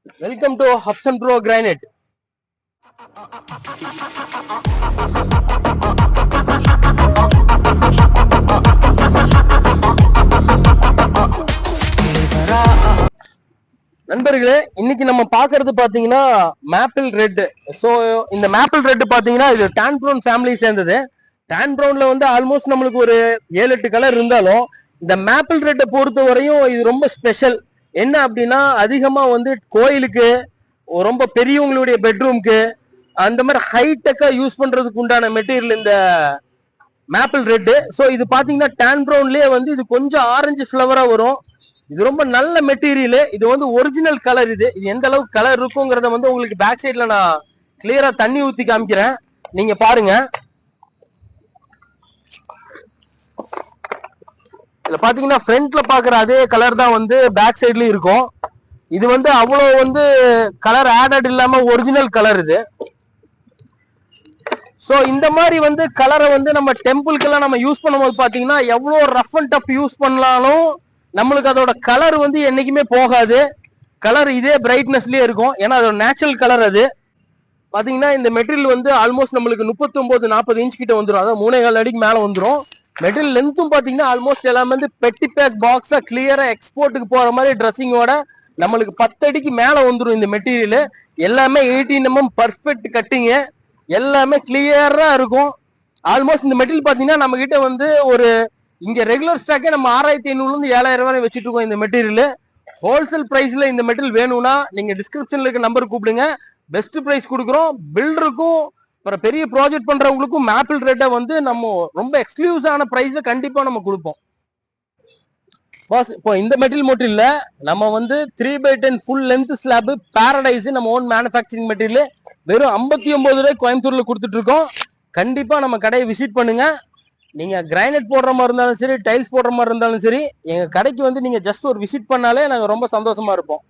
Welcome to Hubsan Pro Granite. நண்பர்களே, இன்னைக்கு நம்ம பாக்குறது பாத்தீங்கன்னா மேப்பிள் ரெட். சோ இந்த மேப்பிள் ரெட் பாத்தீங்கன்னா இது டான் ப்ரௌன் ஃபேமிலி சேர்ந்தது. டான் ப்ரௌன்ல வந்து ஆல்மோஸ்ட் நம்மளுக்கு ஒரு 7-8 கலர் இருந்தாலும் இந்த மேப்பிள் ரெட்டை பொறுத்த வரையும் இது ரொம்ப ஸ்பெஷல். என்ன அப்படின்னா அதிகமா வந்து கோயிலுக்கு, ரொம்ப பெரியவங்களுடைய பெட்ரூம்க்கு, அந்த மாதிரி ஹைடெக்கா யூஸ் பண்றதுக்கு உண்டான மெட்டீரியல் இந்த மேப்பிள் ரெட். ஸோ இது பாத்தீங்கன்னா டான் ப்ரௌன்லயே வந்து இது கொஞ்சம் ஆரஞ்சு ஃபிளவரா வரும். இது ரொம்ப நல்ல மெட்டீரியல். இது வந்து ஒரிஜினல் கலர். இது எந்த அளவுக்கு கலர் இருக்குங்கிறத வந்து உங்களுக்கு பேக் சைட்ல நான் கிளியரா தண்ணி ஊத்தி காமிக்கிறேன், நீங்க பாருங்க. இதுல பாத்தீங்கன்னா ஃப்ரண்ட்ல பாக்குற அதே கலர் தான் வந்து பேக் சைட்லயும் இருக்கும். இது வந்து அவ்வளவு வந்து கலர் ஆடட் இல்லாம ஒரிஜினல் கலர் இது. சோ இந்த மாதிரி வந்து கலரை வந்து நம்ம டெம்பிள்க்கெல்லாம் நம்ம யூஸ் பண்ணும்போது பாத்தீங்கன்னா எவ்வளவு ரஃப் அண்ட் டஃப் யூஸ் பண்ணலாலும் நம்மளுக்கு அதோட கலர் வந்து என்னைக்குமே போகாது. கலர் இதே பிரைட்னஸ்லயே இருக்கும். ஏன்னா அதோட நேச்சுரல் கலர் அது. பாத்தீங்கன்னா இந்த மெட்டீரியல் வந்து ஆல்மோஸ்ட் நம்மளுக்கு 39-40 இன்ச் கிட்ட வந்துடும். அதாவது 3.25 அடிக்கு மேல வந்துடும். மெட்டீரியல் லென்த்தும் பாத்தீங்கன்னா ஆல்மோஸ்ட் எல்லாமே வந்து பெட்டி பேக் பாக்ஸா கிளியரா எக்ஸ்போர்ட்டுக்கு போற மாதிரி ட்ரெஸ்ஸிங்கோட நம்மளுக்கு 10 அடிக்கு மேல வந்துடும் இந்த மெட்டீரியல். எல்லாமே 18 mm பர்ஃபெக்ட் கட்டிங், எல்லாமே கிளியரா இருக்கும். ஆல்மோஸ்ட் இந்த மெட்டீரியல் பாத்தீங்கன்னா நம்ம கிட்ட வந்து ஒரு இங்க ரெகுலர் ஸ்டாக்கே நம்ம 6500 7,000 வரை வச்சுட்டு இருக்கோம் இந்த மெட்டீரியல். ஹோல்சேல் பிரைஸ்ல இந்த மெட்டீரியல் வேணும்னா நீங்க டிஸ்கிரிப்ஷன்ல இருக்க நம்பர் கூப்பிடுங்க, பெஸ்ட் பிரைஸ் கொடுக்குறோம். பில்டருக்கும் அப்புறம் பெரிய ப்ராஜெக்ட் பண்றவங்களுக்கும் மேப்பிள் ரேட்டை வந்து நம்ம ரொம்ப எக்ஸ்க்ளூசிவான பிரைஸ்ல கண்டிப்பா நம்ம கொடுப்போம். இப்போ இந்த மெட்டீரியல் மட்டும் இல்ல, நம்ம வந்து 3x10 full length slab Paradise நம்ம ஓன் மேனுஃபேக்சரிங் மெட்டீரியல் வெறும் 59 ரூபாய் கோயம்புத்தூர்ல கொடுத்துட்டு இருக்கோம். கண்டிப்பா நம்ம கடையை விசிட் பண்ணுங்க. நீங்க கிரைனைட் போடுற மாதிரி இருந்தாலும் சரி, டைல்ஸ் போடுற மாதிரி இருந்தாலும் சரி, எங்க கடைக்கு வந்து நீங்க ஜஸ்ட் ஒரு விசிட் பண்ணாலே நாங்க ரொம்ப சந்தோஷமா இருப்போம்.